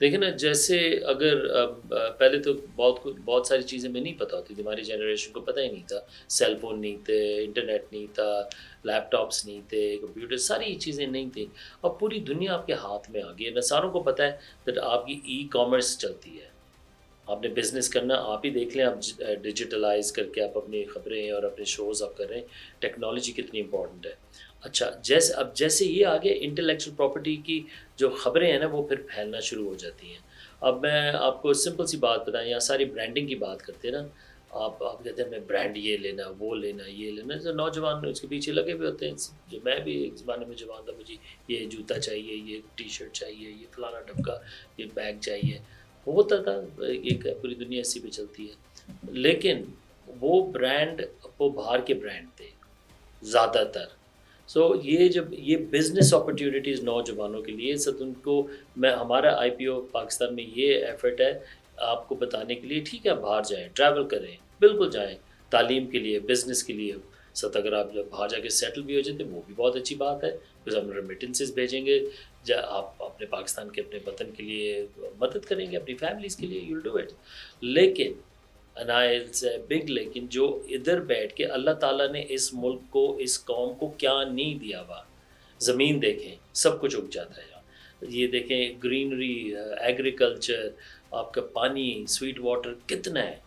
دیکھیں نا جیسے اگر پہلے تو بہت ساری چیزیں میں نہیں پتہ ہوتی تھی، ہماری جنریشن کو پتہ ہی نہیں تھا، سیل فون نہیں تھے، انٹرنیٹ نہیں تھا، لیپ ٹاپس نہیں تھے، کمپیوٹر، ساری چیزیں نہیں تھیں. اب پوری دنیا آپ کے ہاتھ میں آ گئی ہے. نصاروں کو پتہ ہے کہ آپ کی ای کامرس چلتی ہے، آپ نے بزنس کرنا، آپ ہی دیکھ لیں، آپ ڈیجیٹلائز کر کے آپ اپنی خبریں اور اپنے شوز آپ کر رہے ہیں. ٹیکنالوجی کتنی امپورٹنٹ ہے. اچھا جیسے یہ آگے انٹلیکچوئل پراپرٹی کی جو خبریں ہیں نا وہ پھر پھیلنا شروع ہو جاتی ہیں. اب میں آپ کو سمپل سی بات بتائیں، یہاں ساری برانڈنگ کی بات کرتے ہیں نا، آپ کہتے ہیں ہمیں برانڈ یہ لینا وہ لینا یہ لینا، جو نوجوان اس کے پیچھے لگے ہوئے ہوتے ہیں. جو میں بھی ایک زمانے میں جوان تھا، مجھے یہ جوتا چاہیے، یہ ٹی شرٹ چاہیے، یہ فلانا ڈبکا، یہ بیگ چاہیے، ہوتا تھا. ایک پوری دنیا اسی پہ چلتی ہے. لیکن وہ برانڈ وہ باہر کے برانڈ تھے زیادہ تر. یہ جب یہ بزنس اپرچونیٹیز نوجوانوں کے لیے سب ان کو ہمارا آئی پی او پاکستان میں یہ ایفرٹ ہے آپ کو بتانے کے لیے، ٹھیک ہے باہر جائیں، ٹریول کریں، بالکل جائیں، تعلیم کے لیے، بزنس کے لیے. اگر آپ جب باہر جا کے سیٹل بھی ہو جاتے وہ بھی بہت اچھی بات ہے، بکاز ہم ریمیٹنسز بھیجیں گے، آپ اپنے پاکستان کے اپنے وطن کے لیے مدد کریں گے، اپنی فیملیز کے لیے، یو ول ڈو اٹ. لیکن بگ لیکن جو ادھر بیٹھ کے اللہ تعالیٰ نے اس ملک کو، اس قوم کو کیا نہیں دیا ہوا. زمین دیکھیں، سب کچھ اگ جاتا ہے یہاں. یہ دیکھیں گرینری، ایگریکلچر، آپ کا پانی، سویٹ واٹر کتنا ہے.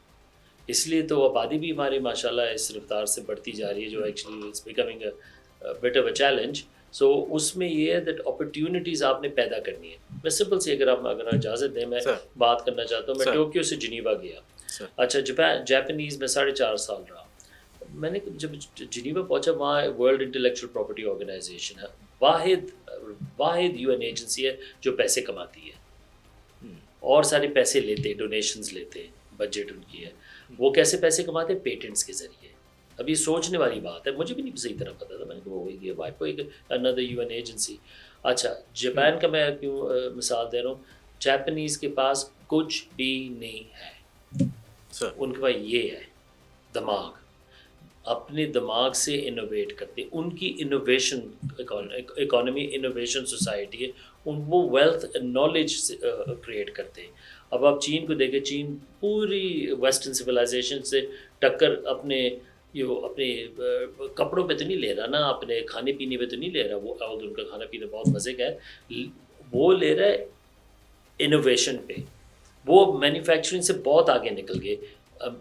اس لیے تو آبادی بھی ہماری ماشاءاللہ اس رفتار سے بڑھتی جا رہی ہے، جو actually it's becoming a bit of a challenge. اس میں یہ ہے دیٹ اپرچونیٹیز آپ نے پیدا کرنی ہے. میں سمپل سی اگر اجازت دیں میں بات کرنا چاہتا ہوں. میں ٹوکیو سے جنیوا گیا. اچھا جاپانیز میں 4.5 سال رہا. میں نے جب جنیوا پہنچا، وہاں ورلڈ انٹلیکچوئل پراپرٹی آرگنائزیشن ہے، واحد یو این ایجنسی ہے جو پیسے کماتی ہے اور سارے پیسے لیتے، ڈونیشنز لیتے، بجٹ ان کی ہے. وہ کیسے پیسے کماتے ہیں؟ پیٹنٹس کے ذریعے. اب یہ سوچنے والی بات ہے، مجھے بھی نہیں صحیح طرح پتا تھا. میں نے کہا وہ یہ وائی کوئی another UN ایجنسی. اچھا جاپان کا میں کیوں مثال دے رہا ہوں، جاپانیز کے پاس کچھ بھی نہیں ہے. ان کے پاس یہ ہے دماغ، اپنے دماغ سے انوویٹ کرتے. ان کی انوویشن اکانومی، انوویشن سوسائٹی ہے، وہ ویلتھ نالج کریٹ کرتے ہیں. اب آپ چین کو دیکھیں، چین پوری ویسٹرن سویلائزیشن سے ٹکر اپنے کپڑوں پہ تو نہیں لے رہا نا، اپنے کھانے پینے پہ تو نہیں لے رہا. وہ ان کا کھانا پینا بہت مزے کا ہے، وہ لے رہا ہے انوویشن پہ. وہ مینوفیکچرنگ سے بہت آگے نکل گئے.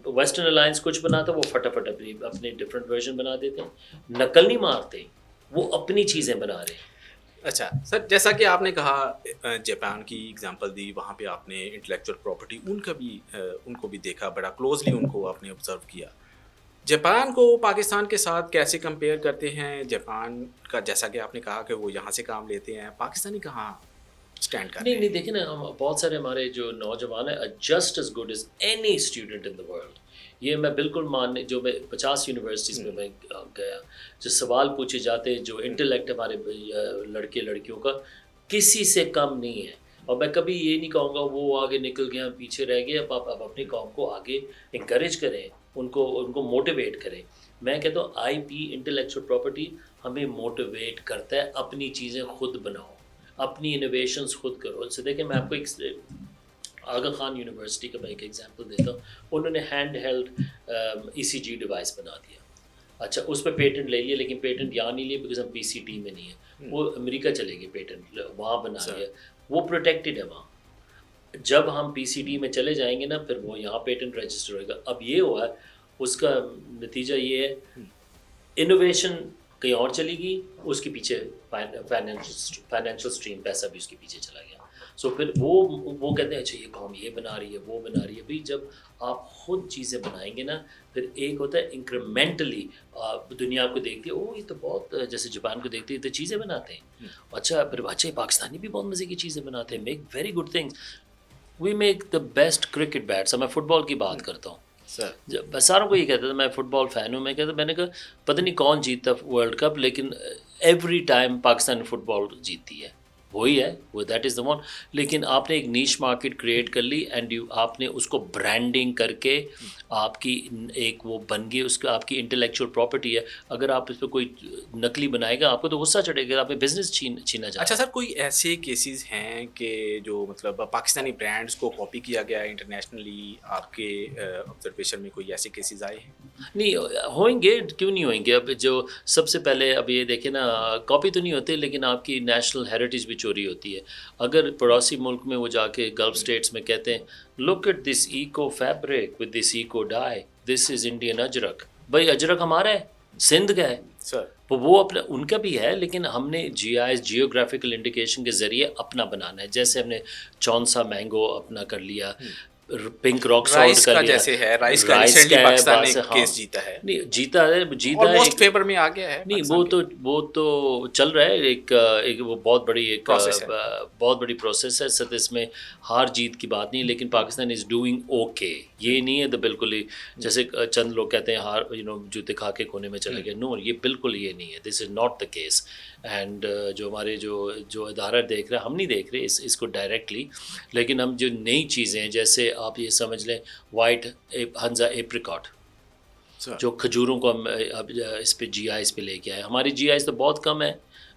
ویسٹرن الائنس کچھ بناتا وہ فٹافٹ اپنے ڈفرینٹ ورژن بنا دیتے ہیں، نقل نہیں مارتے، وہ اپنی چیزیں بنا رہے ہیں. اچھا سر، جیسا کہ آپ نے کہا جاپان کی اگزامپل دی، وہاں پہ آپ نے انٹلیکچوئل پراپرٹی ان کو بھی دیکھا، بڑا کلوزلی ان کو آپ نے آبزرو کیا. جاپان کو پاکستان کے ساتھ کیسے کمپیئر کرتے ہیں؟ جاپان کا جیسا کہ آپ نے کہا کہ وہ یہاں سے کام لیتے ہیں، پاکستانی کہاں اسٹینڈ کرتے ہیں؟ نہیں دیکھیں نا، بہت سارے ہمارے جو نوجوان ہیں just as good as any student in the world. یہ میں بالکل ماننے، جو میں 50 یونیورسٹیز میں گیا، جو سوال پوچھے جاتے ہیں، جو انٹلیکٹ ہمارے لڑکے لڑکیوں کا کسی سے کم نہیں ہے. اور میں کبھی یہ نہیں کہوں گا وہ آگے نکل گیا پیچھے رہ گئے. اب اپنی قوم کو آگے انکریج کریں، ان کو موٹیویٹ کریں. میں کہتا ہوں آئی پی انٹلیکچوئل پراپرٹی ہمیں موٹیویٹ کرتا ہے، اپنی چیزیں خود بناؤ، اپنی انوویشنز خود کرو. اس سے دیکھیں میں آپ کو ایک آغا خان یونیورسٹی کا میں ایک ایگزامپل دیتا ہوں. انہوں نے ہینڈ ہیلڈ ECG ڈیوائس بنا دیا. اچھا اس پہ پیٹنٹ لے لیا، لیکن پیٹنٹ یہاں نہیں لیا بیکاز ہم PCT میں نہیں ہے. وہ امریکہ چلے گئے، پیٹنٹ وہاں بنا لیا، وہ پروٹیکٹڈ ہے وہاں. جب ہم PCT میں چلے جائیں گے نا، پھر وہ یہاں پیٹنٹ رجسٹر ہوئے گا. اب یہ ہوا ہے، اس کا نتیجہ یہ ہے انوویشن کہیں اور چلی گئی، اس کے پیچھے فائنینشیل اسٹریم پیسہ بھی اس کے پیچھے چلا گیا. پھر وہ کہتے ہیں اچھا یہ قوم یہ بنا رہی ہے، وہ بنا رہی ہے. بھائی جب آپ خود چیزیں بنائیں گے نا، پھر ایک ہوتا ہے انکریمنٹلی دنیا آپ کو دیکھتی ہے، او یہ تو بہت، جیسے جاپان کو دیکھتی ہے تو چیزیں بناتے ہیں. اچھا پھر پاکستانی بھی بہت مزے کی چیزیں بناتے ہیں، make very good things. We make the best cricket bats. میں فٹ بال کی بات کرتا ہوں، میں ساروں کو یہ کہتا تھا میں فٹ بال فین ہوں. میں نے کہا پتہ نہیں کون جیتتا ورلڈ کپ، لیکن ایوری ٹائم پاکستان فٹ بال جیتتی ہے. وہی ہے وہ دیٹ از دا ون. لیکن آپ نے ایک نیش مارکیٹ کریٹ کر لی اینڈ آپ نے اس کو برانڈنگ کر کے آپ کی ایک وہ بن گئی, اس کا آپ کی انٹلیکچوئل پراپرٹی ہے. اگر آپ اس پہ کوئی نقلی بنائے گا آپ کو تو غصہ چڑھے گا, آپ نے بزنس چھینا چاہتے. اچھا سر, کوئی ایسے کیسز ہیں کہ جو مطلب پاکستانی برانڈس کو کاپی کیا گیا ہے انٹرنیشنلی, آپ کے آبزرویشن میں کوئی ایسے کیسز آئے ہیں؟ نہیں ہوئیں گے, کیوں نہیں ہوئیں گے. اب جو سب سے پہلے اب یہ دیکھیں نا, کاپی تو نہیں ہوتے لیکن آپ کی نیشنل ہیریٹیج بھی چوری ہوتی ہے. اگر پڑوسی ملک میں وہ جا کے گلف اسٹیٹس میں کہتے ہیں look at this eco fabric with this eco dye, this is Indian ajrak. بھائی اجرک ہمارا ہے, سندھ کا ہے سر. وہ اپنا ان کا بھی ہے, لیکن ہم نے جی آئیز جیوگرافیکل انڈیکیشن کے ذریعے اپنا بنانا ہے. جیسے ہم نے چونسا مینگو اپنا کر لیا, پنک راک سالٹ کا لیا, جیسے ہے رائس کا ریسنٹلی پاکستان نے کیس جیتا ہے. نہیں جیتا ہے آلموسٹ فیور میں آ گیا ہے. نہیں وہ تو چل رہا ہے, ایک وہ بہت بڑی پروسیس ہے. سر اس میں ہار جیت کی بات نہیں, لیکن پاکستان از ڈوئنگ اوکے. یہ نہیں ہے تو بالکل ہی جیسے چند لوگ کہتے ہیں ہار جوتے کھا کے کونے میں چلے گئے. نو, یہ بالکل یہ نہیں ہے. This is not the case. And جو ہمارے جو ادارہ دیکھ رہے ہیں, ہم نہیں دیکھ رہے اس کو ڈائریکٹلی, لیکن ہم جو نئی چیزیں ہیں جیسے آپ یہ سمجھ لیں وائٹ ہنزا ایپریکاٹ, جو کھجوروں کو ہم اس پہ جی آئیز پہ لے کے آئے. ہماری جی آئیز تو بہت کم ہے,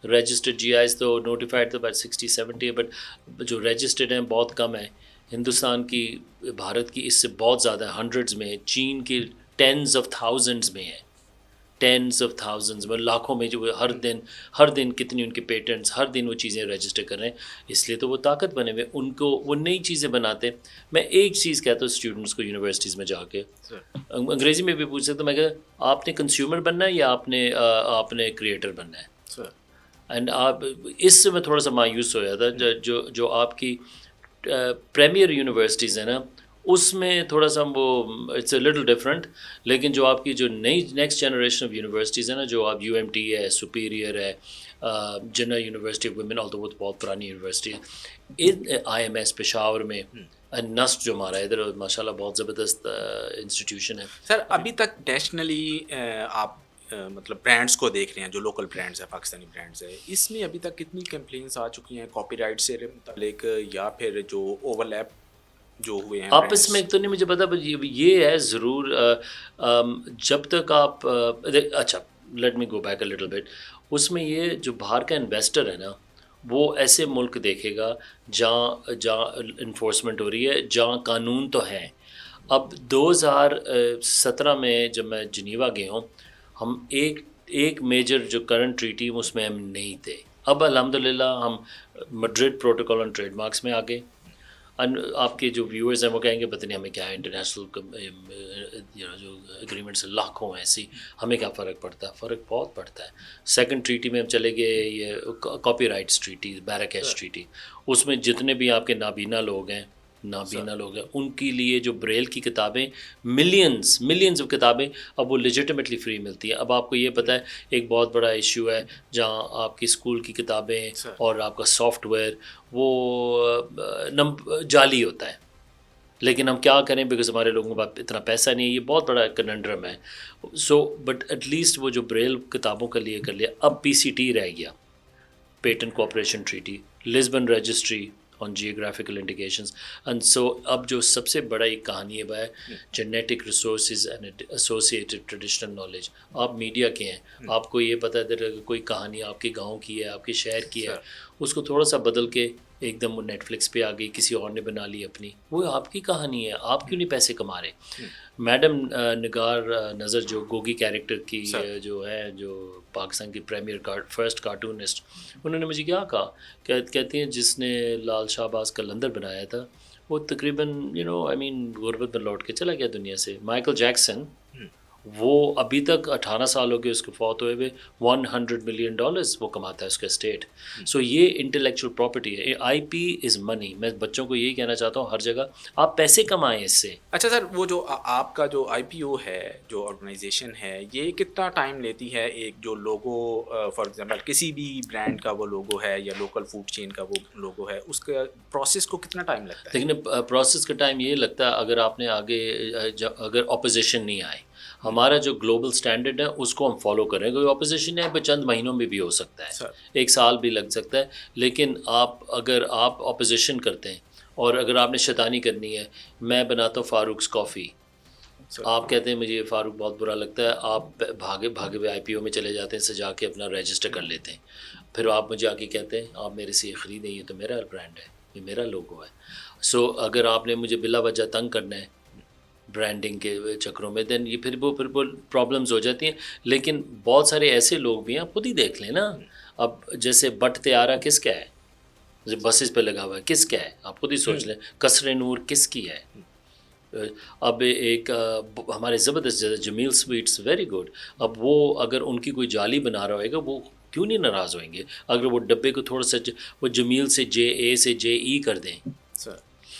رجسٹرڈ جی آئیز تو نوٹیفائڈ تو بٹ 60-70 ہے, بٹ جو رجسٹرڈ ہیں بہت کم ہے. ہندوستان کی, بھارت کی اس سے بہت زیادہ ہے, ہنڈریڈز میں. چین کی ٹینز آف تھاؤزنڈز میں ہے, ٹینز آف تھاؤزنڈز میں, لاکھوں میں, جو ہر دن کتنی ان کے پیٹنٹس, ہر دن وہ چیزیں رجسٹر کر رہے ہیں. اس لیے تو وہ طاقت بنے ہوئے, ان کو وہ نئی چیزیں بناتے ہیں. میں ایک چیز کہتا ہوں اسٹوڈنٹس کو یونیورسٹیز میں جا کے, انگریزی میں بھی پوچھ سکتا ہوں میں, کہ آپ نے کنزیومر بننا ہے یا آپ نے کریٹر بننا ہے. اینڈ آپ اس سے میں تھوڑا سا مایوس ہو جاتا. جو آپ کی پریمیئر یونیورسٹیز ہیں نا, اس میں تھوڑا سا وہ اٹس اے لٹل ڈفرینٹ. لیکن جو آپ کی جو نیکسٹ جنریشن آف یونیورسٹیز ہیں نا, جو آپ یو ایم ٹی ہے, سپیریئر ہے, جنرل یونیورسٹی آف ویمن, آل تو وہ بہت پرانی یونیورسٹی ہے, آئی ایم ایس پشاور میں, نسٹ جو ہمارا ادھر ماشاء اللہ بہت زبردست انسٹیٹیوشن ہے. سر ابھی تک نیشنلی آپ مطلب برانڈس کو دیکھ رہے ہیں, جو لوکل برانڈس ہیں, پاکستانی برانڈس ہیں, اس میں ابھی تک کتنی کمپلینس آ چکی ہیں کاپی رائٹ سے متعلق, یا پھر جو اوور لیپ جو ہوئے ہیں آپس میں؟ تو نہیں مجھے پتا, یہ ہے ضرور جب تک آپ اچھا let me go back a little bit. اس میں یہ جو باہر کا انویسٹر ہے نا, وہ ایسے ملک دیکھے گا جہاں انفورسمنٹ ہو رہی ہے, جہاں قانون تو ہیں. اب 2017 میں جب میں جنیوا گئے ہوں, ہم ایک میجر جو کرنٹ ٹریٹی اس میں ہم نہیں تھے. اب الحمدللہ ہم مڈرڈ پروٹوکول آن ٹریڈ مارکس میں آ گئے. آپ کے جو ویورز ہیں وہ کہیں گے پتہ نہیں ہمیں کیا ہے, انٹرنیشنل جو اگریمنٹس لاکھوں ہیں ایسی, ہمیں کیا فرق پڑتا ہے. فرق بہت پڑتا ہے. سیکنڈ ٹریٹی میں ہم چلے گئے, یہ کاپی رائٹس ٹریٹی, بیراکیش ٹریٹی, اس میں جتنے بھی آپ کے نابینا لوگ ہیں, ان کے لیے جو بریل کی کتابیں, ملینز آف کتابیں, اب وہ لیجیٹمیٹلی فری ملتی ہیں. اب آپ کو یہ پتہ ہے ایک بہت بڑا ایشو ہے جہاں آپ کی اسکول کی کتابیں اور آپ کا سافٹ ویئر وہ جعلی ہوتا ہے. لیکن ہم کیا کریں, بیکاز ہمارے لوگوں کے پاس اتنا پیسہ نہیں ہے. یہ بہت بڑا کننڈرم ہے. بٹ ایٹ لیسٹ وہ جو بریل کتابوں کا لیے کر لیا. اب پی سی ٹی رہ گیا, patent cooperation treaty, لسبن registry on geographical indications. And so اب جو سب سے بڑا ایک کہانی ہے genetic resources and associated traditional knowledge. آپ میڈیا کے ہیں, آپ کو یہ پتہ ہے کوئی کہانی آپ کے گاؤں کی ہے, آپ کے شہر کی ہے, اس کو تھوڑا سا بدل کے ایک دم وہ نیٹ فلکس پہ آ گئی, کسی اور نے بنا لی اپنی. وہ آپ کی کہانی ہے, آپ کیوں نہیں پیسے کما رہے. میڈم نگار نظر جو گوگی کیریکٹر کی جو ہے, جو پاکستان کی پریمیئر فرسٹ کارٹونسٹ, انہوں نے مجھے کیا کہا, کہتی ہیں جس نے لال شہباز کلندر بنایا تھا وہ تقریباً غربت میں لوٹ کے چلا گیا دنیا سے. مائیکل جیکسن, وہ ابھی تک 18 سال ہو گئے اس کے فوت ہوئے ہوئے, $100 ملین وہ کماتا ہے اس کا اسٹیٹ. سو یہ انٹلیکچوئل پراپرٹی ہے. آئی پی از منی. میں بچوں کو یہی کہنا چاہتا ہوں, ہر جگہ آپ پیسے کمائیں اس سے. اچھا سر, وہ جو آپ کا جو آئی پی او ہے, جو آرگنائزیشن ہے, یہ کتنا ٹائم لیتی ہے؟ ایک جو لوگو فار ایگزامپل کسی بھی برانڈ کا وہ لوگو ہے یا لوکل فوڈ چین کا وہ لوگو ہے, اس کا پروسیس کو کتنا ٹائم لگتا ہے؟ لیکن پروسیس کا ٹائم یہ لگتا ہے اگر آپ نے آگے اگر اپوزیشن نہیں آئے, ہمارا جو گلوبل اسٹینڈرڈ ہے اس کو ہم فالو کریں گے. اپوزیشن ہے چند مہینوں میں بھی ہو سکتا ہے, 1 سال بھی لگ سکتا ہے, لیکن اگر آپ اپوزیشن کرتے ہیں اور اگر آپ نے شیطانی کرنی ہے, میں بناتا ہوں فاروق's کافی, آپ کہتے ہیں مجھے یہ فاروق بہت برا لگتا ہے, آپ بھاگے ہوئے IPO میں چلے جاتے ہیں, سجا کے اپنا رجسٹر کر لیتے ہیں, پھر آپ مجھے آ کے کہتے ہیں آپ میرے سے یہ خریدیں, یہ تو میرا برانڈ ہے, یہ میرا لوگو ہے. سو اگر آپ نے مجھے بلا وجہ تنگ کرنا ہے برانڈنگ کے چکروں میں, دین یہ پھر وہ پرابلمز ہو جاتی ہیں. لیکن بہت سارے ایسے لوگ بھی ہیں, آپ خود ہی دیکھ لیں نا, اب جیسے بٹ تیارہ کس کا ہے, بسز پہ لگا ہوا ہے, کس کا ہے, آپ خود ہی سوچ لیں. قصر نور کس کی ہے. اب ایک ہمارے زبردست جمیل سویٹس ویری گڈ, اب وہ اگر ان کی کوئی جالی بنا رہا ہوئے گا, وہ کیوں نہیں ناراض ہوئیں گے اگر وہ ڈبے کو تھوڑا سا وہ جمیل سے JA سے JE کر دیں.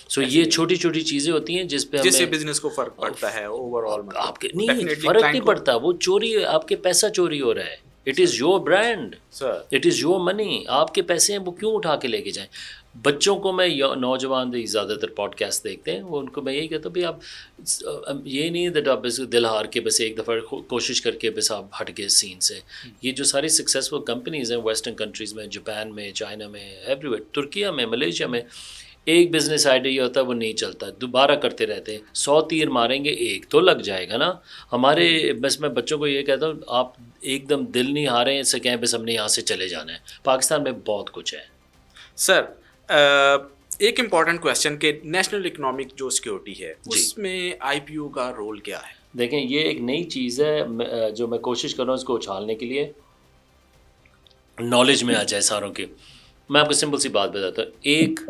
سو یہ چھوٹی چھوٹی چیزیں ہوتی ہیں جس پہ جس سے بزنس کو فرق پڑتا ہے اوور آل. آپ کے نہیں فرق نہیں پڑتا, وہ چوری, آپ کے پیسہ چوری ہو رہا ہے. It is your brand, it is your money, آپ کے پیسے ہیں, وہ کیوں اٹھا کے لے کے جائیں. بچوں کو میں نوجوان زیادہ تر پوڈ کاسٹ دیکھتے ہیں, وہ ان کو میں یہی کہتا ہوں بھائی آپ یہ نہیں دیٹ آپ بس دل ہار کے بس ایک دفعہ کوشش کر کے بس آپ ہٹ گئے سین سے. یہ جو ساری سکسیزفل کمپنیز ہیں ویسٹرن کنٹریز میں, جاپان میں, چائنا میں, ایوری ویئر, ترکیہ میں, ملیشیا میں, ایک بزنس آئیڈیا یہ ہوتا ہے وہ نہیں چلتا, دوبارہ کرتے رہتے ہیں, 100 تیر ماریں گے ایک تو لگ جائے گا نا. ہمارے بس میں بچوں کو یہ کہتا ہوں آپ ایک دم دل نہیں ہارے اس سے کہیں بس ہم نے یہاں سے چلے جانا ہے. پاکستان میں بہت کچھ ہے. سر ایک امپورٹنٹ کویسچن کہ نیشنل اکنامک جو سیکورٹی ہے اس میں IPO کا رول کیا ہے؟ دیکھیں یہ ایک نئی چیز ہے جو میں کوشش کر رہا ہوں اس کو اچھالنے کے لیے, نالج میں آ جائے ساروں کی. میں آپ کو سمپل سی بات بتاتا ہوں. ایک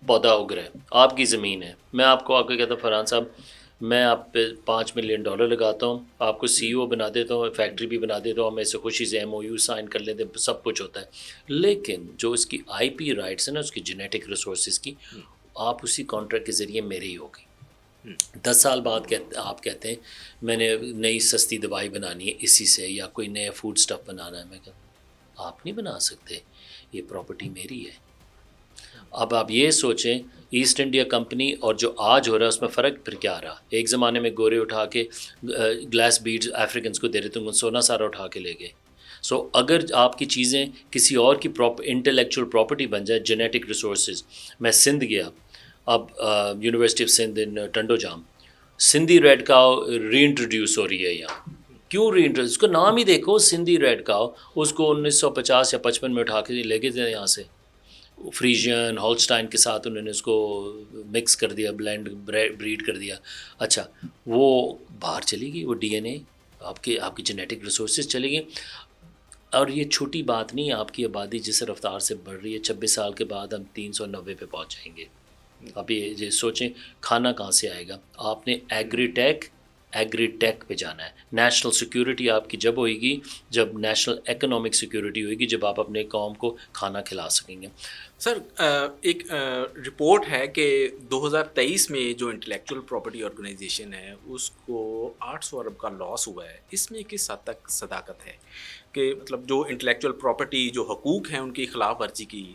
پودا اگ رہا ہے, آپ کی زمین ہے, میں آپ کو کہتا ہوں فرحان صاحب میں آپ پہ $5 ملین لگاتا ہوں, آپ کو CEO بنا دیتا ہوں, فیکٹری بھی بنا دیتا ہوں, میں اسے خوشی سے MOU سائن کر لیتے ہیں, سب کچھ ہوتا ہے. لیکن جو اس کی IP رائٹس ہیں نا, اس کی جینیٹک ریسورسز کی, آپ اسی کانٹریکٹ کے ذریعے میرے ہی ہوگی. 10 سال بعد آپ کہتے ہیں میں نے نئی سستی دوائی بنانی ہے اسی سے, یا کوئی نیا فوڈ سٹف بنانا ہے, میں کہتا ہوں آپ نہیں بنا سکتے, یہ پراپرٹی میری ہے. اب آپ یہ سوچیں ایسٹ انڈیا کمپنی اور جو آج ہو رہا ہے اس میں فرق پھر کیا رہا. ایک زمانے میں گورے اٹھا کے گلاس بیڈز افریکنس کو دے رہے تھے, سونا سارا اٹھا کے لے گئے. سو اگر آپ کی چیزیں کسی اور کی انٹلیکچوئل پراپرٹی بن جائے, جینیٹک ریسورسز. میں سندھ گیا, اب university of Sindh in Tando Jam, Sindhi red cow reintroduce ہو رہی ہے یہاں. کیوں ری انٹروڈیوس, اس کا نام ہی دیکھو سندھی ریڈ کاؤ, اس کو 1950 یا 55 میں اٹھا کے لے گئے تھے یہاں سے, فریجین ہولسٹائن کے ساتھ انہوں نے اس کو مکس کر دیا, بلینڈ بریڈ کر دیا. اچھا وہ باہر چلی گئی, وہ DNA آپ کی جینیٹک ریسورسز چلی گئی. اور یہ چھوٹی بات نہیں, آپ کی آبادی جس رفتار سے بڑھ رہی ہے, 26 سال کے بعد ہم 390 پہ پہنچ جائیں گے. اب یہ سوچیں کھانا کہاں سے آئے گا. آپ نے ایگری ٹیک پہ جانا ہے. نیشنل سیکیورٹی آپ کی جب ہوئے گی جب نیشنل اکنامک سیکیورٹی ہوئے گی, جب آپ اپنے قوم کو کھانا کھلا سکیں گے. سر ایک رپورٹ ہے کہ 2023 میں جو انٹلیکچوئل پراپرٹی آرگنائزیشن ہے اس کو 800 ارب کا لاس ہوا ہے. اس میں کس حد تک صداقت ہے کہ مطلب جو انٹلیکچوئل پراپرٹی جو حقوق ہیں ان کی خلاف ورزی کی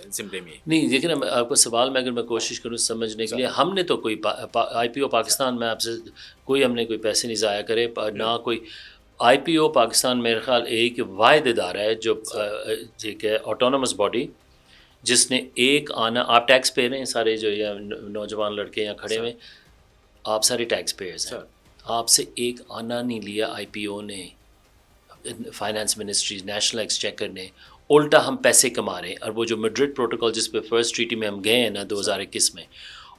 زمرے میں؟ نہیں دیکھیں نا, آپ کو سوال میں اگر میں کوشش کروں سمجھنے کے لیے, ہم نے تو کوئی IPO پاکستان میں آپ سے کوئی ہم نے کوئی پیسے نہیں ضائع کرے, نہ کوئی IPO پاکستان میرے خیال ایک واحد ادارہ ہے جو ایک ہے آٹونومس باڈی جس نے ایک آنا, آپ ٹیکس پے رہے ہیں سارے جو یا نوجوان لڑکے یہاں کھڑے ہوئے, آپ سارے ٹیکس پیئرز ہیں, آپ سے ایک آنا نہیں لیا IPO نے, فائنانس منسٹری, نیشنل ایکسچیکر نے. الٹا ہم پیسے کما رہے ہیں. اور وہ جو میڈرڈ پروٹوکول جس پہ فرسٹ ٹریٹی میں ہم گئے ہیں نا 2021 میں,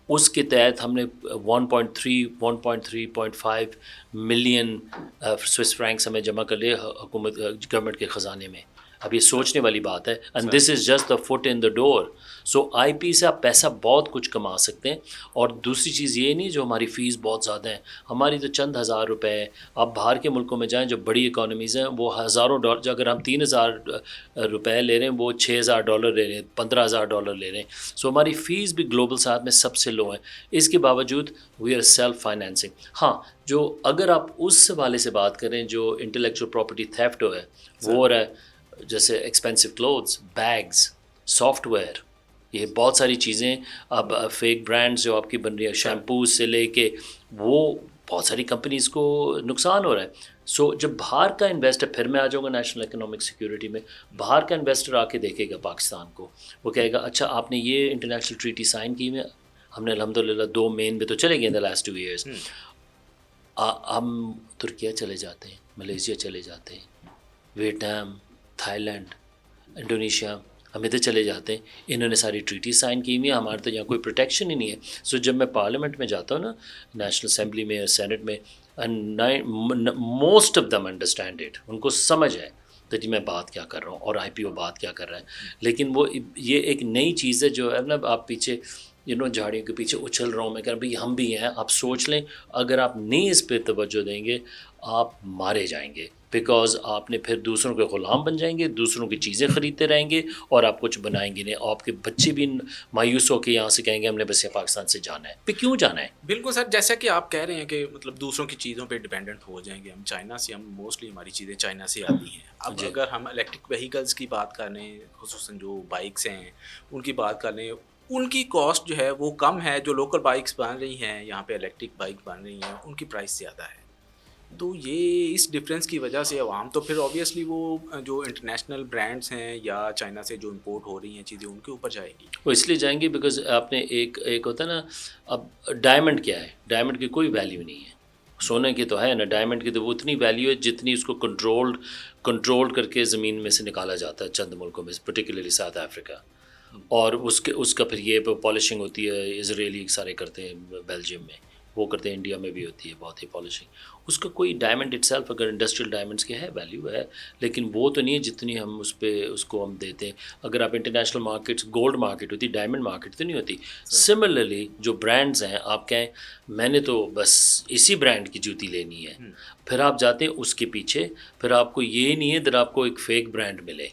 اس کے تحت ہم نے 1.3.5 ملین سوئس فرینکس ہمیں جمع کر لیے حکومت گورنمنٹ کے خزانے میں. اب یہ سوچنے والی بات ہے, and this is just the foot in the door. So IP سے آپ پیسہ بہت کچھ کما سکتے ہیں. اور دوسری چیز یہ نہیں جو ہماری فیس بہت زیادہ ہیں, ہماری تو چند ہزار روپے ہے. آپ باہر کے ملکوں میں جائیں جو بڑی اکانومیز ہیں وہ ہزاروں ڈالر, اگر ہم 3,000 روپے لے رہے ہیں وہ $6,000 لے رہے ہیں, $15,000 لے رہے ہیں. سو ہماری فیس بھی گلوبل ساتھ میں سب سے لو ہے. اس کے باوجود وی آر سیلف فائنینسنگ. ہاں جو اگر آپ اس حوالے سے بات کریں جو انٹلیکچوئل پراپرٹی تھیفٹ ہو ہے وہ ہو رہا ہے, جیسے expensive clothes, bags, software, یہ بہت ساری چیزیں. اب فیک برانڈز جو آپ کی بن رہی ہے, شیمپوز سے لے کے وہ بہت ساری کمپنیز کو نقصان ہو رہا ہے. سو جب باہر کا انویسٹر, پھر میں آ جاؤں گا نیشنل اکنامک سیکورٹی میں, باہر کا انویسٹر آ کے دیکھے گا پاکستان کو, وہ کہے گا اچھا آپ نے یہ انٹرنیشنل ٹریٹی سائن کی ہوئی, ہم نے الحمدللہ 2 مین پہ تو چلے گئے ان دا لاسٹ 2 ایئرس. ہم ترکیہ چلے جاتے ہیں, ملیشیا چلے جاتے ہیں, ویتنام, تھائی لینڈ, انڈونیشیا, ہم ادھر چلے جاتے ہیں. انہوں نے ساری ٹریٹی سائن کی ہوئی ہیں, ہمارے تو یہاں کوئی پروٹیکشن ہی نہیں ہے. سو جب میں پارلیمنٹ میں جاتا ہوں نا, نیشنل اسمبلی میں یا سینٹ میں, most of them understand it, ان کو سمجھ ہے کہ جی میں بات کیا کر رہا ہوں اور IPO بات کیا کر رہا ہے. لیکن وہ یہ ایک نئی چیز ہے جو ہے نا, آپ پیچھے جھاڑیوں کے پیچھے اچھل رہا ہوں میں, کہہ رہا بھائی ہم بھی ہیں. آپ سوچ لیں, اگر آپ نہیں اس پہ توجہ دیں گے آپ مارے جائیں گے, بیکاز آپ نے پھر دوسروں کے غلام بن جائیں گے, دوسروں کی چیزیں خریدتے رہیں گے اور آپ کچھ بنائیں گے نہیں. آپ کے بچے بھی مایوس ہو کے یہاں سے کہیں گے ہم نے بس یہ پاکستان سے جانا ہے. پہ کیوں جانا ہے؟ بالکل سر, جیسا کہ آپ کہہ رہے ہیں کہ مطلب دوسروں کی چیزوں پہ ڈیپینڈنٹ ہو جائیں گے ہم. چائنا سے, ہم موسٹلی ہماری چیزیں چائنا سے آتی ہیں. اب اگر ہم الیکٹرک وہیکلس کی بات کر لیں, خصوصاً جو بائکس ہیں ان کی بات کر لیں, ان کی کاسٹ جو ہے وہ کم ہے. جو لوکل بائکس بن رہی ہیں یہاں پہ, الیکٹرک بائک بن رہی ہیں, ان کی پرائس زیادہ ہے. تو یہ اس ڈفرینس کی وجہ سے عوام تو پھر اوبیسلی وہ جو انٹرنیشنل برانڈس ہیں یا چائنا سے جو امپورٹ ہو رہی ہیں چیزیں, ان کے اوپر جائے گی. وہ اس لیے جائیں گے بیکاز آپ نے ایک ہوتا ہے نا, اب ڈائمنڈ کیا ہے, ڈائمنڈ کی کوئی ویلیو نہیں ہے. سونے کی تو ہے نا, ڈائمنڈ کی تو وہ اتنی ویلیو ہے جتنی اس کو کنٹرول کر کے زمین میں سے نکالا جاتا ہے چند ملکوں میں, پرٹیکولرلی ساؤتھ افریقہ. اور اس کا پھر یہ پالشنگ ہوتی ہے, اسرائیلی سارے کرتے ہیں, بیلجیم میں وہ کرتے ہیں, انڈیا میں بھی ہوتی ہے بہت ہی پالشنگ. اس کا کوئی ڈائمنڈ اٹ سیلف اگر انڈسٹریل ڈائمنڈس کے ہے ویلیو ہے, لیکن وہ تو نہیں ہے جتنی ہم اس کو ہم دیتے ہیں. اگر آپ انٹرنیشنل مارکیٹس, گولڈ مارکیٹ ہوتی, ڈائمنڈ مارکیٹ تو نہیں ہوتی. سملرلی جو برانڈز ہیں, آپ کہیں میں نے تو بس اسی برانڈ کی جوتی لینی ہے, پھر آپ جاتے ہیں اس کے پیچھے, پھر آپ کو یہ نہیں ہے در آپ کو ایک فیک برانڈ ملے,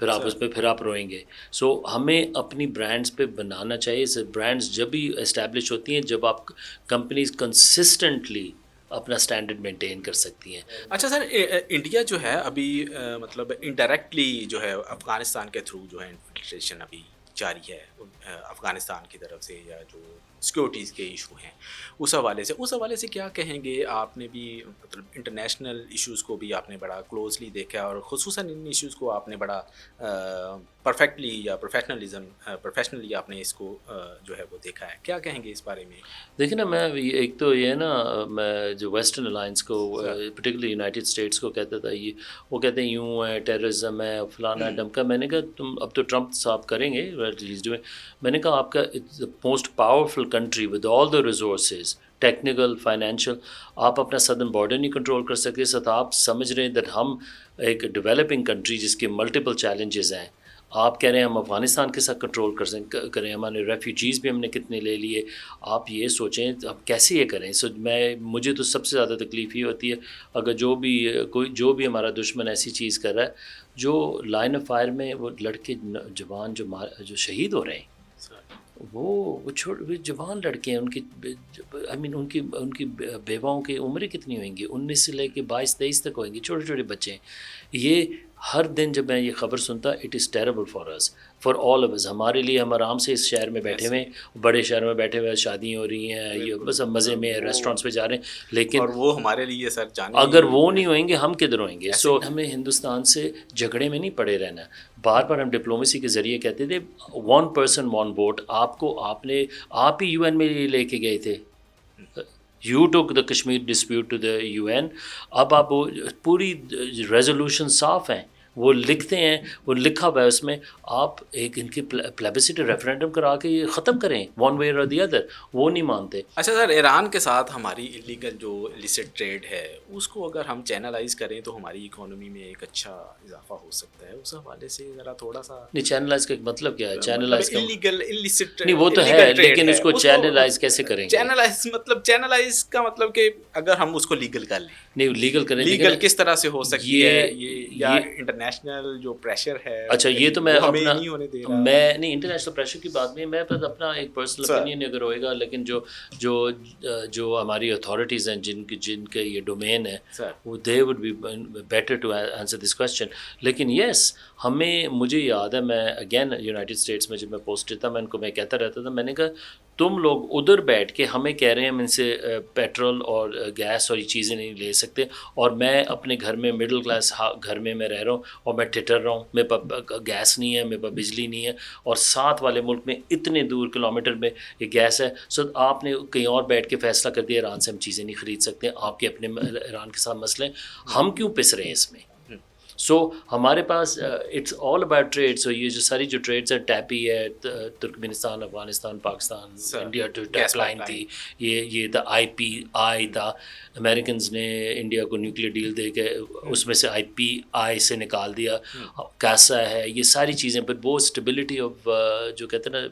پھر آپ اس پہ پھر آپ روئیں گے. سو ہمیں اپنی برانڈز پہ بنانا چاہیے. برانڈز جب بھی اسٹیبلش ہوتی ہیں جب آپ کمپنیز کنسسٹنٹلی اپنا اسٹینڈرڈ مینٹین کر سکتی ہیں. اچھا سر, انڈیا جو ہے ابھی مطلب انڈائریکٹلی جو ہے افغانستان کے تھرو جو ہے انفلٹریشن ابھی جاری ہے افغانستان کی طرف سے, یا جو سیکورٹیز کے ایشو ہیں اس حوالے سے کیا کہیں گے؟ آپ نے بھی مطلب انٹرنیشنل ایشوز کو بھی آپ نے بڑا کلوزلی دیکھا, اور خصوصاً ان ایشوز کو آپ نے بڑا پرفیکٹلی یا پروفیشنلی آپ نے اس کو جو ہے وہ دیکھا ہے. کیا کہیں گے اس بارے میں؟ دیکھیں نا, میں ایک تو یہ نا, میں جو ویسٹرن الائنس کو پرٹیکولرلی یونائٹڈ اسٹیٹس کو کہتا تھا, یہ وہ کہتے ہیں یوں ہے, ٹیررزم ہے, فلانا ڈمکا. میں نے کہا تم اب تو ٹرمپ صاحب کریں گے ریلیز میں. میں نے کہا آپ کا most powerful country with all the resources, technical, financial, آپ اپنا سدرن بارڈر نہیں کنٹرول کر سکتے. ساتھ آپ سمجھ رہے ہیں دیٹ ہم ایک ڈیولپنگ کنٹری جس کے ملٹیپل چیلنجز ہیں, آپ کہہ رہے ہیں ہم افغانستان کے ساتھ کنٹرول کریں, ہمارے ریفیوجیز بھی ہم نے کتنے لے لیے. آپ یہ سوچیں اب کیسے یہ کریں. سو مجھے تو سب سے زیادہ تکلیف یہ ہوتی ہے اگر جو بھی ہمارا دشمن ایسی چیز کر رہا ہے, جو لائن آف فائر میں وہ لڑکے جوان جو شہید ہو رہے ہیں, وہ جوان لڑکے ہیں, ان کی ان کی بیواؤں کی عمریں کتنی ہوئیں گی, 19 سے لے کے 22-23 تک ہوئیں گی, چھوٹے چھوٹے بچے ہیں. یہ ہر دن جب میں یہ خبر سنتا, it is terrible for us, for all of us. ہمارے لیے ہم آرام سے اس شہر میں بیٹھے ہوئے ہیں, بڑے شہر میں بیٹھے ہوئے, شادی ہو رہی ہیں, یہ بس ہم مزے میں ریسٹورینٹس پہ جا رہے ہیں, لیکن اور وہ ہمارے لیے سر جانے, اگر وہ نہیں ہوئیں گے ہم کدھر ہوئیں گے. سو ہمیں ہندوستان سے جھگڑے میں نہیں پڑے رہنا. بار بار ہم ڈپلومیسی کے ذریعے کہتے تھے 1 person 1 vote. آپ ہی UN میں لے کے گئے تھے, you took the Kashmir dispute to the UN. اب آپ پوری ریزولوشن صاف ہیں, وہ لکھتے ہیں, وہ لکھا ہوا ہے اس میں, آپ ایک ان کی پلیبسٹی ریفرینڈم کرا کے یہ ختم کریں ون وے اور دی ادر. وہ نہیں مانتے. اچھا سر, ایران کے ساتھ ہماری انلیگل جو illicit ٹریڈ ہے اس کو اگر ہم چینلائز کریں تو ہماری اکانومی میں ایک اچھا اضافہ ہو سکتا ہے. اس حوالے سے ذرا تھوڑا سا. نہیں, چینلائز کا مطلب کیا ہے؟ چینلائز illicit نہیں, وہ تو ہے, لیکن اس کو چینلائز کیسے کریں گے؟ چینلائز کا مطلب کہ اگر ہم اس کو لیگل کر لیں. نہیں, لیگل کریں. لیگل کس طرح سے ہو سکتی ہے یا انٹرنیشنل جو پریشر ہے. اچھا, یہ تو میں اپنا میں نہیں انٹرنیشنل پریشر کی بات نہیں, میں بس اپنا ایک پرسنل اوپینین اگر ہوئے گا, لیکن جو ہماری اتھارٹیز ہیں جن کے یہ ڈومین ہے, وہ they would be better to answer this question. لیکن یس, مجھے یاد ہے, میں اگین یونائٹڈ اسٹیٹس میں جب میں پوسٹڈ تھا, میں ان کو میں کہتا رہتا تھا, میں نے کہا تم لوگ ادھر بیٹھ کے ہمیں کہہ رہے ہیں ہم ان سے پیٹرول اور گیس اور یہ چیزیں نہیں لے سکتے, اور میں اپنے گھر میں مڈل کلاس گھر میں رہ رہا ہوں اور میں ٹھٹر رہا ہوں, میرے پاس گیس نہیں ہے, میرے پاس بجلی نہیں ہے, اور ساتھ والے ملک میں اتنے دور کلومیٹر میں یہ گیس ہے. سو آپ نے کہیں اور بیٹھ کے فیصلہ کر دیا ایران سے ہم چیزیں نہیں خرید سکتے, آپ کے اپنے ایران کے ساتھ مسئلے ہیں, ہم کیوں پس رہے ہیں اس میں؟ سو ہمارے پاس it's all about trade. So یہ جو ساری جو ٹریڈس ہے, ٹیپی ہے, Turkmenistan, Afghanistan, Pakistan, India to tap line تھی, یہ دا آئی پی آئی تھا, امریکنز نے انڈیا کو نیوکلیر ڈیل دے کے اس میں سے آئی پی آئی سے نکال دیا, کیسا ہے, یہ ساری چیزیں. بٹ وہ اسٹیبلٹی آف جو کہتے ہیں نا,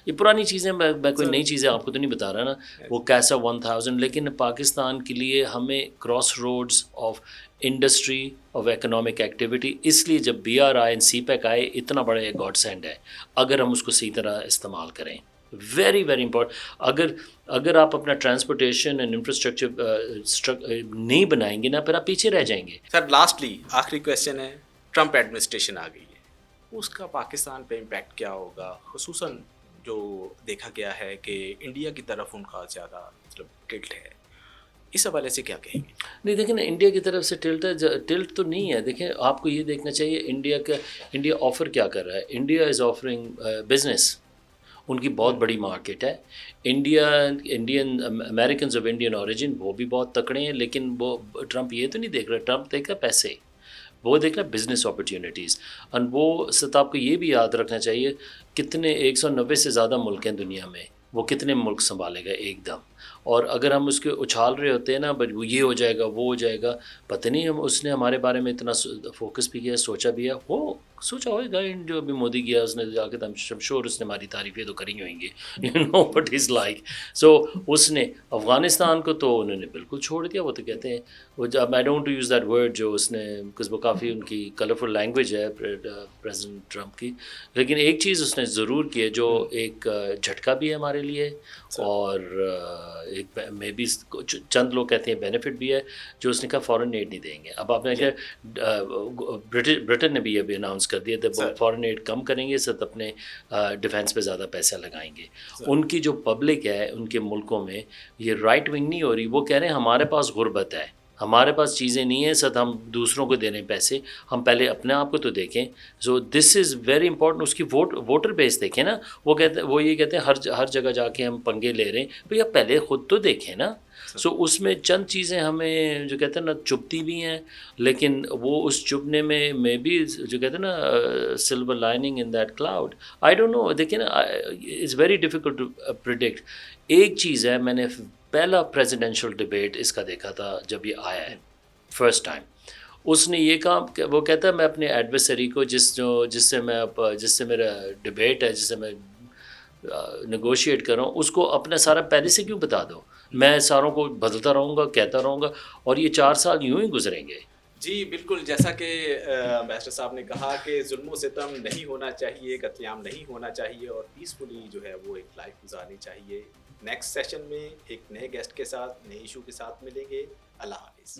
یہ پرانی چیزیں, میں کوئی نئی چیزیں آپ کو تو نہیں بتا رہا نا, وہ کیسا 1000. لیکن پاکستان کے لیے ہمیں crossroads of industry of economic activity, اس لیے جب B R I CPEC آئے اتنا بڑا ایک گاڈ سینڈ ہے اگر ہم اس کو صحیح طرح استعمال کریں. Very very important. اگر آپ اپنا ٹرانسپورٹیشن اینڈ انفراسٹرکچر نہیں بنائیں گے نا, پھر آپ پیچھے رہ جائیں گے. سر لاسٹلی آخری کویشچن ہے, ٹرمپ ایڈمنسٹریشن آ گئی ہے, اس کا پاکستان پہ امپیکٹ کیا ہوگا؟ خصوصاً جو دیکھا گیا ہے کہ انڈیا کی طرف ان کا زیادہ مطلب ٹلٹ ہے, اس حوالے سے کیا کہیں گے؟ نہیں دیکھیں نا, انڈیا کی طرف سے ٹلٹ تو نہیں ہے. دیکھیں آپ کو یہ دیکھنا چاہیے انڈیا آفر کیا کر رہا ہے. انڈیا از آفرنگ بزنس, ان کی بہت بڑی مارکیٹ ہے. Indian Americans of Indian origin وہ بھی بہت تکڑے ہیں, لیکن وہ ٹرمپ یہ تو نہیں دیکھ رہا, ٹرمپ دیکھ رہا پیسے, وہ دیکھ رہا بزنس اپرچونیٹیز. اور وہ سطح آپ کو یہ بھی یاد رکھنا چاہیے کتنے 190 سے زیادہ ملک ہیں دنیا میں, وہ کتنے ملک سنبھالے گا ایک دم. اور اگر ہم اس کے اچھال رہے ہوتے ہیں نا, بٹ وہ یہ ہو جائے گا وہ ہو جائے گا, پتہ نہیں ہم اس نے ہمارے بارے میں اتنا فوکس بھی کیا, سوچا بھی ہے. وہ سوچا ہوئے گا جو ابھی مودی گیا اس نے جا کے, شور اس نے ہماری تعریفیں تو کری ہوئیں گے, you know what is like. So اس نے افغانستان کو تو انہوں نے بالکل چھوڑ دیا. وہ تو کہتے ہیں وہ, I don't use that word جو اس نے, بکاز وہ کافی ان کی کلرفل لینگویج ہے پریزیڈنٹ ٹرمپ کی. لیکن ایک چیز اس نے ضرور کی ہے جو ایک جھٹکا بھی ہے ہمارے لیے, اور ایک میں بھی چند لوگ کہتے ہیں بینیفٹ بھی ہے, جو اس نے کہا فارن ایڈ نہیں دیں گے. اب آپ نے کہا برٹن نے بھی یہ بھی اناؤنس کر دیا کہ فارن ایڈ کم کریں گے, صرف اپنے ڈیفینس پہ زیادہ پیسہ لگائیں گے. ان کی جو پبلک ہے ان کے ملکوں میں یہ رائٹ ونگ نہیں ہو رہی, وہ کہہ رہے ہیں ہمارے پاس غربت ہے, ہمارے پاس چیزیں نہیں ہیں, سر ہم دوسروں کو دے رہے ہیں پیسے, ہم پہلے اپنے آپ کو تو دیکھیں. سو دس از ویری امپورٹنٹ. اس کی ووٹر بیس دیکھیں نا, وہ یہ کہتے ہیں ہر جگہ جا کے ہم پنگے لے رہے ہیں, بھئی آپ پہلے خود تو دیکھیں نا. سو اس میں چند چیزیں ہمیں جو کہتے ہیں نا چبھتی بھی ہیں, لیکن وہ اس چبھنے میں بھی جو کہتے ہیں نا silver lining in that cloud. I don't know, دیکھیں نا it's very difficult to predict. ایک چیز ہے, میں نے پہلا پریزیڈینشیل ڈبیٹ اس کا دیکھا تھا جب یہ آیا ہے فرسٹ ٹائم, اس نے یہ کہا, وہ کہتا ہے میں اپنے ایڈورسری کو جس سے میرا ڈبیٹ ہے, جس سے میں نیگوشیٹ کر رہا ہوں, اس کو اپنا سارا پہلے سے کیوں بتا دو, میں ساروں کو بدلتا رہوں گا, کہتا رہوں گا, اور یہ 4 سال یوں ہی گزریں گے. جی بالکل, جیسا کہ امبیسڈر صاحب نے کہا کہ ظلم و ستم نہیں ہونا چاہیے, قتل عام نہیں ہونا چاہیے, اور پیسفلی جو ہے وہ ایک لائف گزارنی چاہیے. نیکسٹ سیشن میں ایک نئے گیسٹ کے ساتھ, نئے ایشو کے ساتھ ملیں گے. اللہ حافظ.